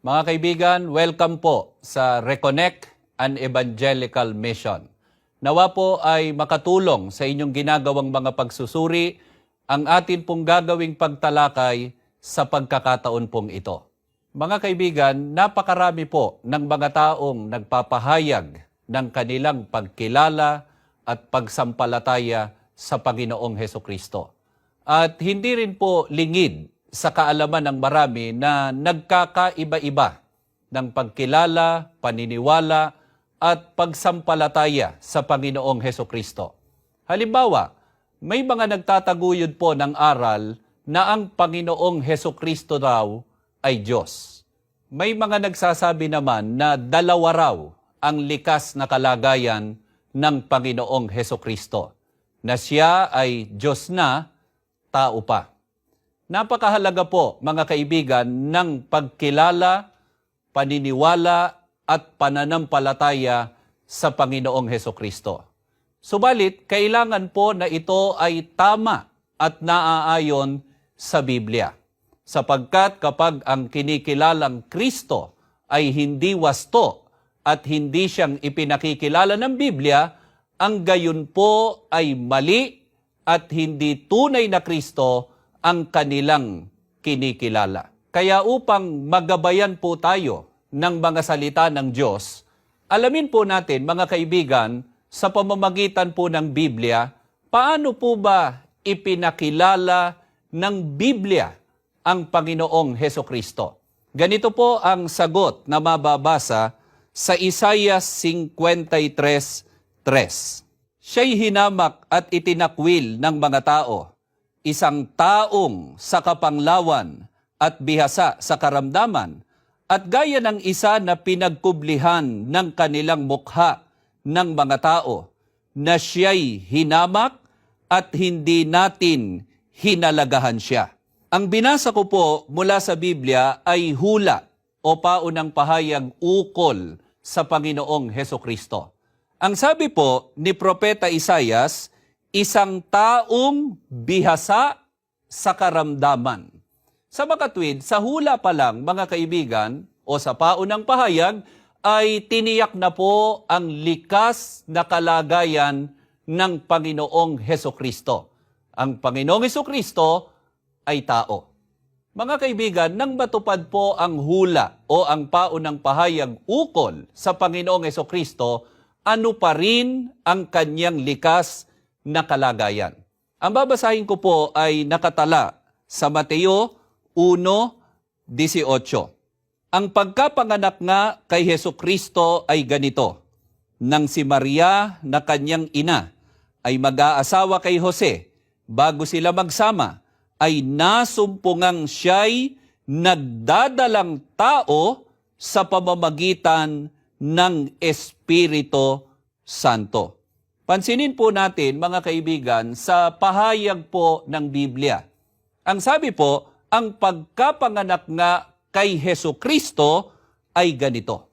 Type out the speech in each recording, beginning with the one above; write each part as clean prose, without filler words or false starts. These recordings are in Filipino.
Mga kaibigan, welcome po sa Reconnect an Evangelical Mission. Nawa po ay makatulong sa inyong ginagawang mga pagsusuri ang atin pong gagawing pagtalakay sa pagkakataon pong ito. Mga kaibigan, napakarami po ng mga taong nagpapahayag ng kanilang pagkilala at pagsampalataya sa Panginoong Hesukristo. At hindi rin po lingid sa kaalaman ng marami na nagkakaiba-iba ng pagkilala, paniniwala at pagsampalataya sa Panginoong Hesukristo. Halimbawa, may mga nagtataguyod po ng aral na ang Panginoong Hesukristo daw ay Diyos. May mga nagsasabi naman na dalawa raw ang likas na kalagayan ng Panginoong Hesukristo, na siya ay Diyos na, tao pa. Napakahalaga po, mga kaibigan, ng pagkilala, paniniwala at pananampalataya sa Panginoong Hesukristo. Subalit, kailangan po na ito ay tama at naaayon sa Biblia. Sapagkat kapag ang kinikilalang Kristo ay hindi wasto at hindi siyang ipinakikilala ng Biblia, ang gayon po ay mali at hindi tunay na Kristo ang kanilang kinikilala. Kaya upang magabayan po tayo ng mga salita ng Diyos, alamin po natin, mga kaibigan, sa pamamagitan po ng Biblia, paano po ba ipinakilala ng Biblia ang Panginoong Hesukristo? Ganito po ang sagot na mababasa sa Isaiah 53:3. Siya'y hinamak at itinakwil ng mga tao, isang taong sa kapanglawan at bihasa sa karamdaman, at gaya ng isa na pinagkublihan ng kanilang mukha ng mga tao, na siya'y hinamak at hindi natin hinalagahan siya. Ang binasa ko po mula sa Biblia ay hula o paunang pahayag ukol sa Panginoong Hesukristo. Ang sabi po ni Propeta Isaias, isang taong bihasa sa karamdaman. Sa makatwid, sa hula pa lang, mga kaibigan, o sa paunang pahayag, ay tiniyak na po ang likas na kalagayan ng Panginoong Hesukristo. Ang Panginoong Hesukristo ay tao. Mga kaibigan, nang matupad po ang hula o ang paunang pahayag ukol sa Panginoong Hesukristo, ano pa rin ang kanyang likas na kalagayan? Ang babasahin ko po ay nakatala sa Mateo 1:18. Ang pagkapanganak nga kay Hesukristo ay ganito: nang si Maria na kanyang ina ay mag-aasawa kay Jose, bago sila magsama, ay nasumpungang siya'y nagdadalang tao sa pamamagitan ng Espiritu Santo. Pansinin po natin, mga kaibigan, sa pahayag po ng Biblia. Ang sabi po, ang pagkapanganak nga kay Hesukristo ay ganito.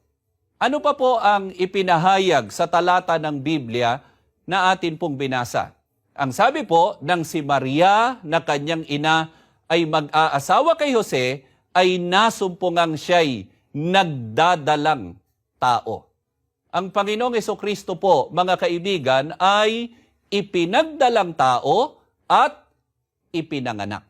Ano pa po ang ipinahayag sa talata ng Biblia na atin pong binasa? Ang sabi po, nang si Maria na kanyang ina ay mag-aasawa kay Jose, ay nasumpungang siya'y nagdadalang tao. Ang Panginoong Hesukristo po, mga kaibigan, ay ipinagdalang tao at ipinanganak.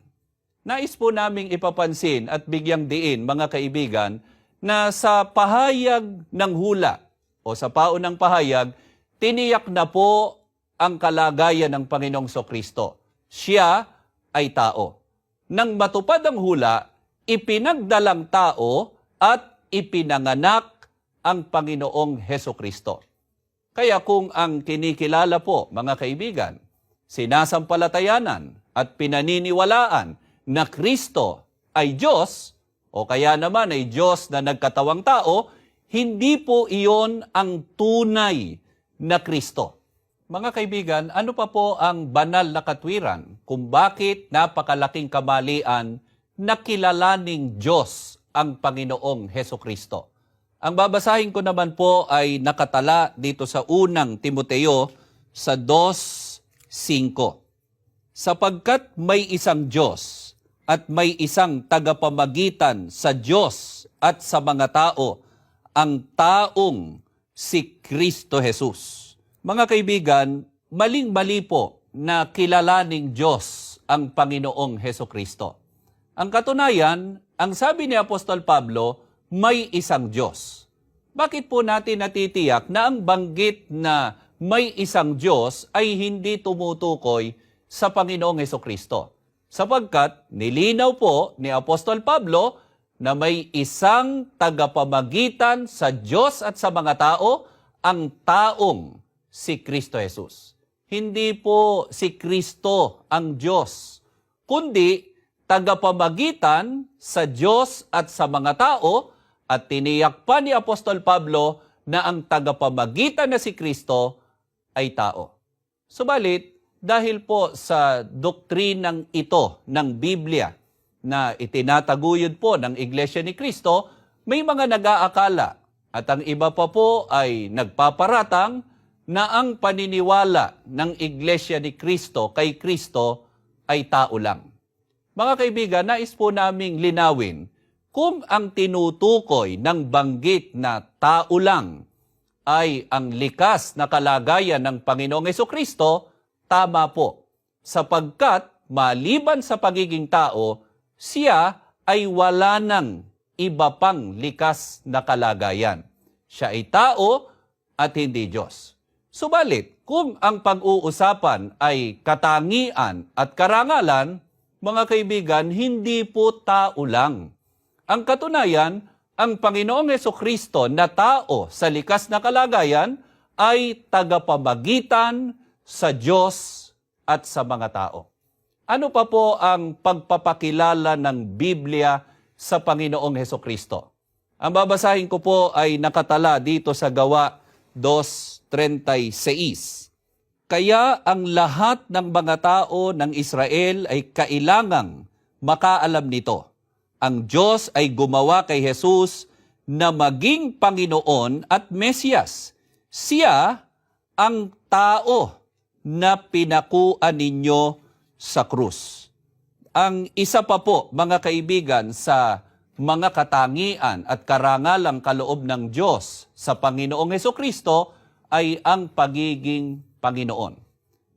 Nais po naming ipapansin at bigyang diin, mga kaibigan, na sa pahayag ng hula o sa paunang pahayag, tiniyak na po ang kalagayan ng Panginoong Hesukristo. Siya ay tao. Nang matupad ang hula, ipinagdalang tao at ipinanganak ang Panginoong Hesukristo. Kaya kung ang kinikilala po, mga kaibigan, sinasampalatayanan at pinaniniwalaan na Kristo ay Diyos, o kaya naman ay Diyos na nagkatawang tao, hindi po iyon ang tunay na Kristo. Mga kaibigan, ano pa po ang banal na katwiran kung bakit napakalaking kamalian na kilalaning Diyos ang Panginoong Hesukristo? Ang babasahin ko naman po ay nakatala dito sa unang Timoteo sa 2:5. Sapagkat may isang Diyos at may isang tagapamagitan sa Diyos at sa mga tao ang taong si Kristo Jesus. Mga kaibigan, maling-mali po na kilalaning Diyos ang Panginoong Hesukristo. Ang katunayan, ang sabi ni Apostol Pablo, may isang Diyos. Bakit po natin natitiyak na ang banggit na may isang Diyos ay hindi tumutukoy sa Panginoong Hesukristo? Sapagkat nilinaw po ni Apostol Pablo na may isang tagapamagitan sa Diyos at sa mga tao, ang taong si Kristo Jesus. Hindi po si Kristo ang Diyos, kundi tagapamagitan sa Diyos at sa mga tao, at tiniyak pa ni Apostol Pablo na ang tagapamagitan na si Kristo ay tao. Subalit, dahil po sa doktrinang ito ng Biblia na itinataguyod po ng Iglesia ni Kristo, may mga nag-aakala at ang iba pa po ay nagpaparatang na ang paniniwala ng Iglesia ni Kristo kay Kristo ay tao lang. Mga kaibigan, nais po naming linawin kung ang tinutukoy ng banggit na tao lang ay ang likas na kalagayan ng Panginoong Hesukristo, tama po, sapagkat maliban sa pagiging tao, siya ay wala ng iba pang likas na kalagayan. Siya ay tao at hindi Diyos. Subalit, kung ang pag-uusapan ay katangian at karangalan, mga kaibigan, hindi po tao lang. Ang katunayan, ang Panginoong Hesukristo na tao sa likas na kalagayan ay tagapamagitan sa Diyos at sa mga tao. Ano pa po ang pagpapakilala ng Biblia sa Panginoong Hesukristo? Ang babasahin ko po ay nakatala dito sa Gawa 2:36. Kaya ang lahat ng mga tao ng Israel ay kailangang makaalam nito. Ang Diyos ay gumawa kay Jesus na maging Panginoon at Mesiyas. Siya ang tao na pinakuan ninyo sa krus. Ang isa pa po, mga kaibigan, sa mga katangian at karangalang kaloob ng Diyos sa Panginoong Hesukristo ay ang pagiging Panginoon.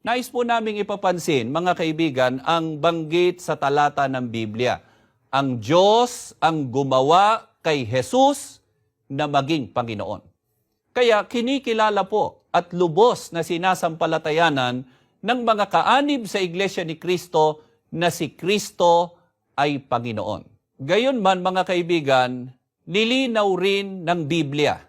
Nais po naming ipapansin, mga kaibigan, ang banggit sa talata ng Biblia. Ang Diyos ang gumawa kay Jesus na maging Panginoon. Kaya kinikilala po at lubos na sinasampalatayanan ng mga kaanib sa Iglesia ni Kristo na si Kristo ay Panginoon. Gayon man, mga kaibigan, nilinaw rin ng Biblia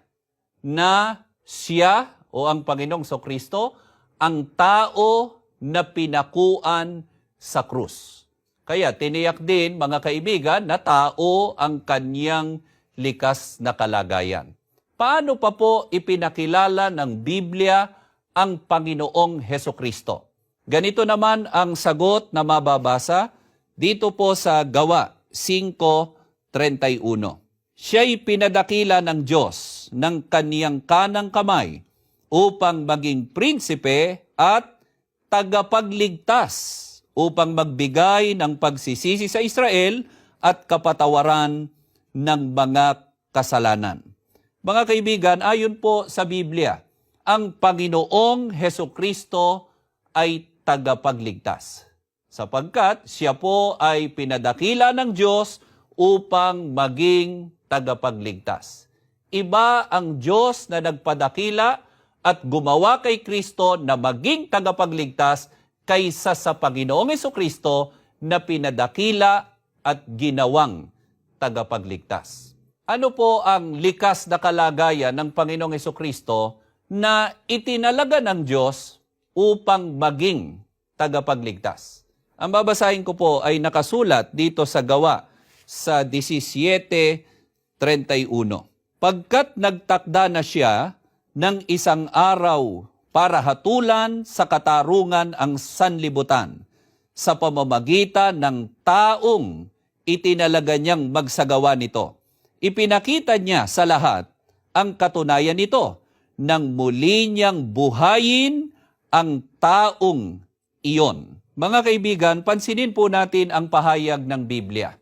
na siya o ang Panginoong Kristo ang tao na pinakuan sa krus. Kaya tiniyak din, mga kaibigan, na tao ang kanyang likas na kalagayan. Paano pa po ipinakilala ng Biblia ang Panginoong Hesukristo? Ganito naman ang sagot na mababasa dito po sa Gawa 5:31. Siya'y pinadakila ng Diyos ng kaniyang kanang kamay upang maging prinsipe at tagapagligtas upang magbigay ng pagsisisi sa Israel at kapatawaran ng mga kasalanan. Mga kaibigan, ayon po sa Biblia, ang Panginoong Hesukristo ay tagapagligtas, sapagkat siya po ay pinadakila ng Diyos upang maging tagapagligtas. Iba ang Diyos na nagpadakila at gumawa kay Kristo na maging tagapagligtas kaysa sa Panginoong Hesukristo na pinadakila at ginawang tagapagligtas. Ano po ang likas na kalagayan ng Panginoong Hesukristo na itinalaga ng Diyos upang maging tagapagligtas? Ang babasahin ko po ay nakasulat dito sa Gawa sa 17:31. Pagkat nagtakda na siya ng isang araw para hatulan sa katarungan ang sanlibutan sa pamamagitan ng taong itinalaga niyang magsagawa nito. Ipinakita niya sa lahat ang katunayan nito nang muli niyang buhayin ang taong iyon. Mga kaibigan, pansinin po natin ang pahayag ng Biblia.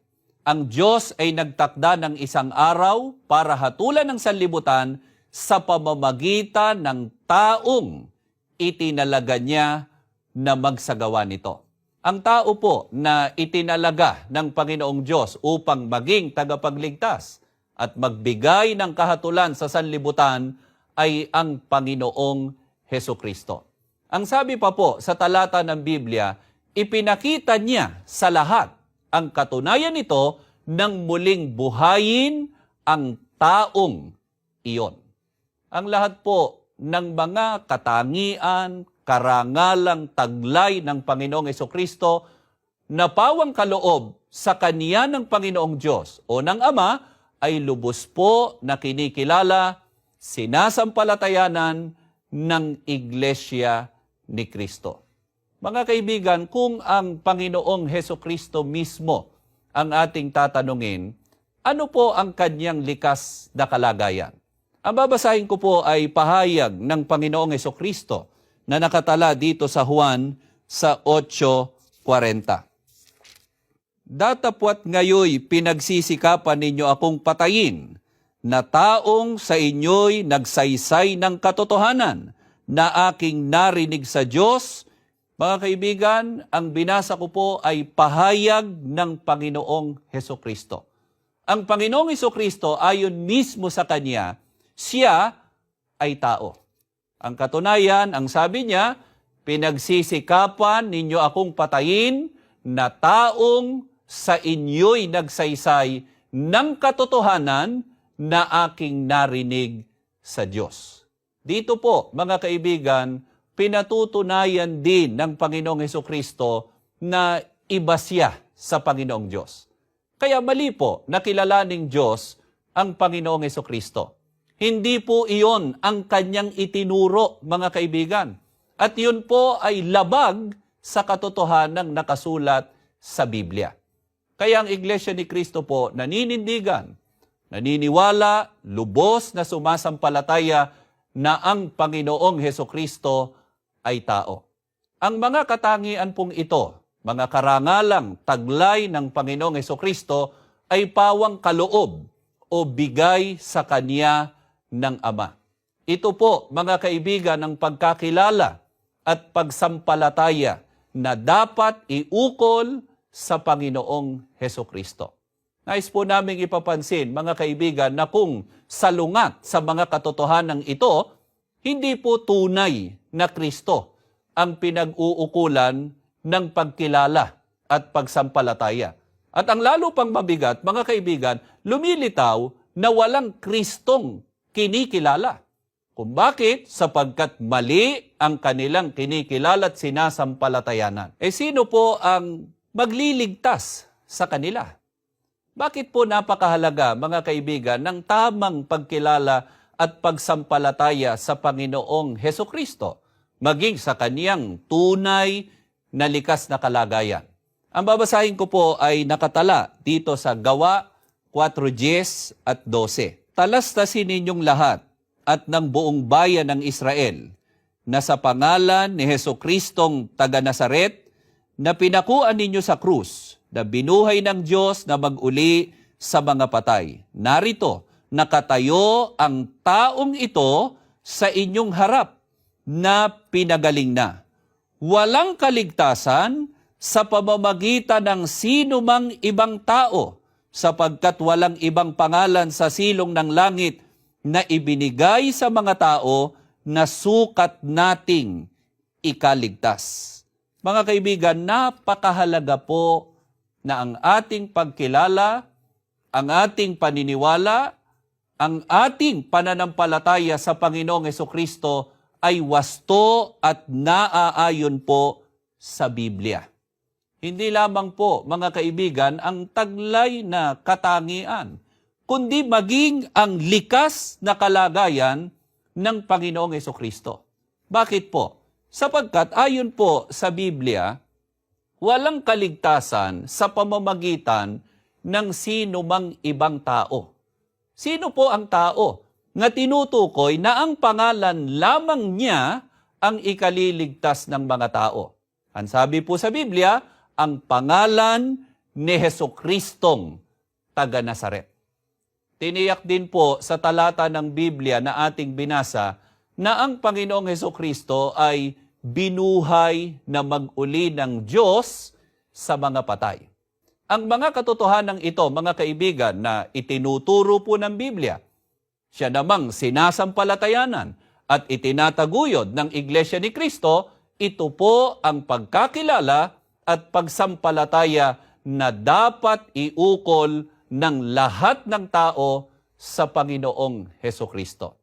ang Diyos ay nagtakda ng isang araw para hatulan ng sanlibutan sa pamamagitan ng taong itinalaga niya na magsagawa nito. Ang tao po na itinalaga ng Panginoong Diyos upang maging tagapagligtas at magbigay ng kahatulan sa sanlibutan ay ang Panginoong Hesukristo. Ang sabi pa po sa talata ng Biblia, ipinakita niya sa lahat ang katunayan nito nang muling buhayin ang taong iyon. Ang lahat po ng mga katangian, karangalang taglay ng Panginoong Hesukristo na pawang kaloob sa kanya ng Panginoong Diyos o ng Ama ay lubos po na kinikilala, sinasampalatayanan ng Iglesia ni Kristo. Mga kaibigan, kung ang Panginoong Hesukristo mismo ang ating tatanungin, ano po ang kanyang likas na kalagayan? Ang babasahin ko po ay pahayag ng Panginoong Hesukristo na nakatala dito sa Juan sa 8:40. Datapwat ngayoy pinagsisikapan ninyo akong patayin, na taong sa inyo'y nagsaysay ng katotohanan na aking narinig sa Diyos. Mga kaibigan, ang binasa ko po ay pahayag ng Panginoong Hesukristo. Ang Panginoong Hesukristo, ayon mismo sa Kanya, siya ay tao. Ang katunayan, ang sabi niya, pinagsisikapan ninyo akong patayin na taong sa inyo'y nagsaysay ng katotohanan na aking narinig sa Diyos. Dito po, mga kaibigan, pinatutunayan din ng Panginoong Hesukristo na iba siya sa Panginoong Diyos. Kaya mali po na kilalaning Diyos ang Panginoong Hesukristo. Hindi po iyon ang kanyang itinuro, mga kaibigan. At yun po ay labag sa katotohanang nakasulat sa Biblia. Kaya ang Iglesia ni Kristo po naninindigan, naniniwala, lubos na sumasampalataya na ang Panginoong Hesukristo ay tao. Ang mga katangian pong ito, mga karangalang taglay ng Panginoong Hesukristo ay pawang kaloob o bigay sa Kanya ng Ama. Ito po, mga kaibigan, ang pagkakilala at pagsampalataya na dapat iukol sa Panginoong Hesukristo. Nais po namin ipapansin, mga kaibigan, na kung salungat sa mga katotohanan ito, hindi po tunay na Kristo ang pinag-uukulan ng pagkilala at pagsampalataya. At ang lalo pang mabigat, mga kaibigan, lumilitaw na walang Kristong kinikilala. Kung bakit? Sapagkat mali ang kanilang kinikilala at sinasampalatayanan. Sino po ang magliligtas sa kanila? Bakit po napakahalaga, mga kaibigan, ng tamang pagkilala at pagsampalataya sa Panginoong Hesukristo, maging sa kaniyang tunay na likas na kalagayan? Ang babasahin ko po ay nakatala dito sa Gawa 4:10 at 12. Talastasin ninyong lahat at ng buong bayan ng Israel na sa pangalan ni Hesukristong taga Nazaret na pinakuan ninyo sa krus, na binuhay ng Diyos na mag-uli sa mga patay. Narito, nakatayo ang taong ito sa inyong harap na pinagaling na. Walang kaligtasan sa pamamagitan ng sino mang ibang tao, sapagkat walang ibang pangalan sa silong ng langit na ibinigay sa mga tao na sukat nating ikaligtas. Mga kaibigan, napakahalaga po na ang ating pagkilala, ang ating paniniwala, ang ating pananampalataya sa Panginoong Hesukristo ay wasto at naaayon po sa Biblia. Hindi lamang po, mga kaibigan, ang taglay na katangian, kundi maging ang likas na kalagayan ng Panginoong Hesukristo. Bakit po? Sapagkat ayon po sa Biblia, walang kaligtasan sa pamamagitan ng sino mang ibang tao. Sino po ang tao nga tinutukoy na ang pangalan lamang niya ang ikaliligtas ng mga tao? Ang sabi po sa Biblia, ang pangalan ni Hesukristong taga Nazaret. Tiniyak din po sa talata ng Biblia na ating binasa na ang Panginoong Hesukristo ay binuhay na mag-uli ng Diyos sa mga patay. Ang mga katotohanan ito, mga kaibigan, na itinuturo po ng Biblia, siya namang sinasampalatayanan at itinataguyod ng Iglesia ni Cristo, ito po ang pagkakilala at pagsampalataya na dapat iukol ng lahat ng tao sa Panginoong Hesukristo.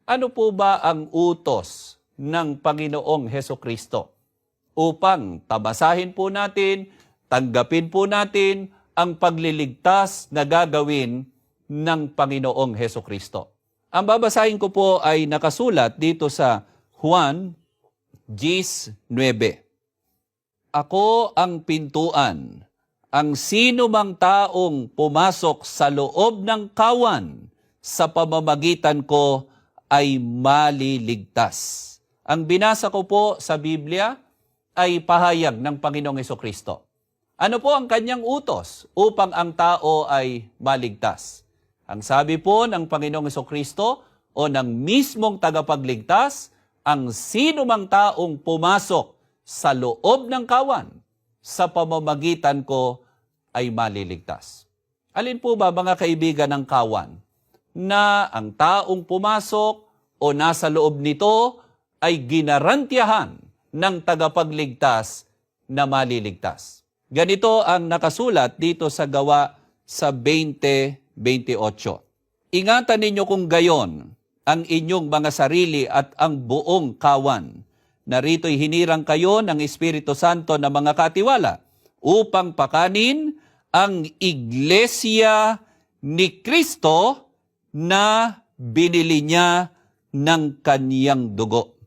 Ano po ba ang utos ng Panginoong Hesukristo? Upang tabasahin po natin, tanggapin po natin ang pagliligtas na gagawin ng Panginoong Hesukristo. Ang babasahin ko po ay nakasulat dito sa Juan 10:9. Ako ang pintuan. Ang sino mang taong pumasok sa loob ng kawan sa pamamagitan ko ay maliligtas. Ang binasa ko po sa Biblia ay pahayag ng Panginoong Hesukristo. Ano po ang kanyang utos upang ang tao ay maligtas? Ang sabi po ng Panginoong Hesukristo o ng mismong tagapagligtas, ang sino mang taong pumasok sa loob ng kawan sa pamamagitan ko ay maliligtas. Alin po ba mga kaibigan ng kawan? Na ang taong pumasok o nasa loob nito ay ginarantiyahan ng tagapagligtas na maliligtas. Ganito ang nakasulat dito sa Gawa sa 20:28. Ingatan ninyo kung gayon ang inyong mga sarili at ang buong kawan. Narito'y hinirang kayo ng Espiritu Santo na mga katiwala upang pakanin ang Iglesia ni Cristo na binili niya ng kaniyang dugo.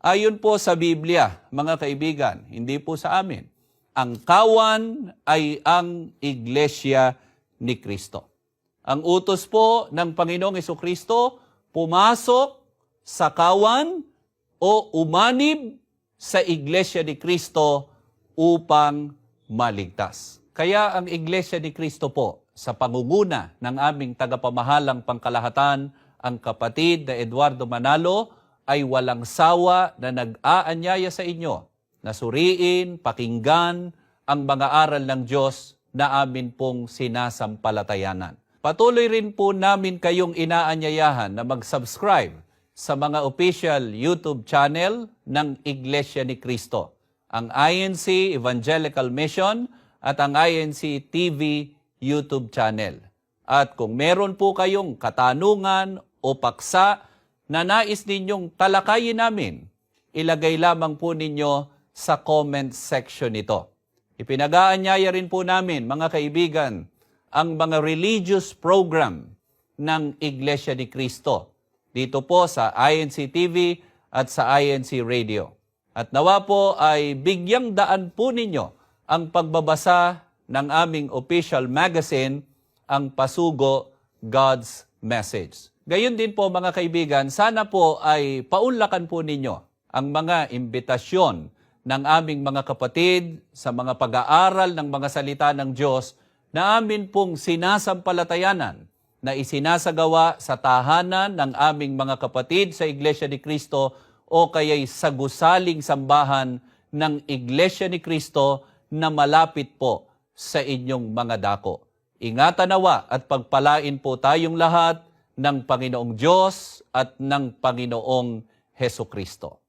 Ayon po sa Biblia, mga kaibigan, hindi po sa amin, ang kawan ay ang Iglesia ni Cristo. Ang utos po ng Panginoong Hesukristo, pumasok sa kawan o umanib sa Iglesia ni Cristo upang maligtas. Kaya ang Iglesia ni Cristo po, sa pangunguna ng aming tagapamahalang pangkalahatan, ang kapatid na Eduardo Manalo, ay walang sawa na nag-aanyaya sa inyo na suriin, pakinggan ang mga aral ng Diyos na amin pong sinasampalatayanan. Patuloy rin po namin kayong inaanyayahan na mag-subscribe sa mga official YouTube channel ng Iglesia ni Cristo, ang INC Evangelical Mission at ang INC TV YouTube channel. At kung meron po kayong katanungan o paksa na nais ninyong talakayin namin, ilagay lamang po ninyo sa comment section nito. Ipinag-aanyaya rin po namin, mga kaibigan, ang mga religious program ng Iglesia ni Cristo dito po sa INC TV at sa INC Radio. At nawa po ay bigyang daan po ninyo ang pagbabasa ng aming official magazine, ang Pasugo, God's Message. Gayon din po mga kaibigan, sana po ay paunlakan po ninyo ang mga imbitasyon ng aming mga kapatid sa mga pag-aaral ng mga salita ng Diyos na amin pong sinasampalatayanan na isinasagawa sa tahanan ng aming mga kapatid sa Iglesia ni Cristo o kaya'y sa gusaling sambahan ng Iglesia ni Cristo na malapit po sa inyong mga dako. Ingatan nawa at pagpalain po tayong lahat ng Panginoong Diyos at ng Panginoong Hesukristo.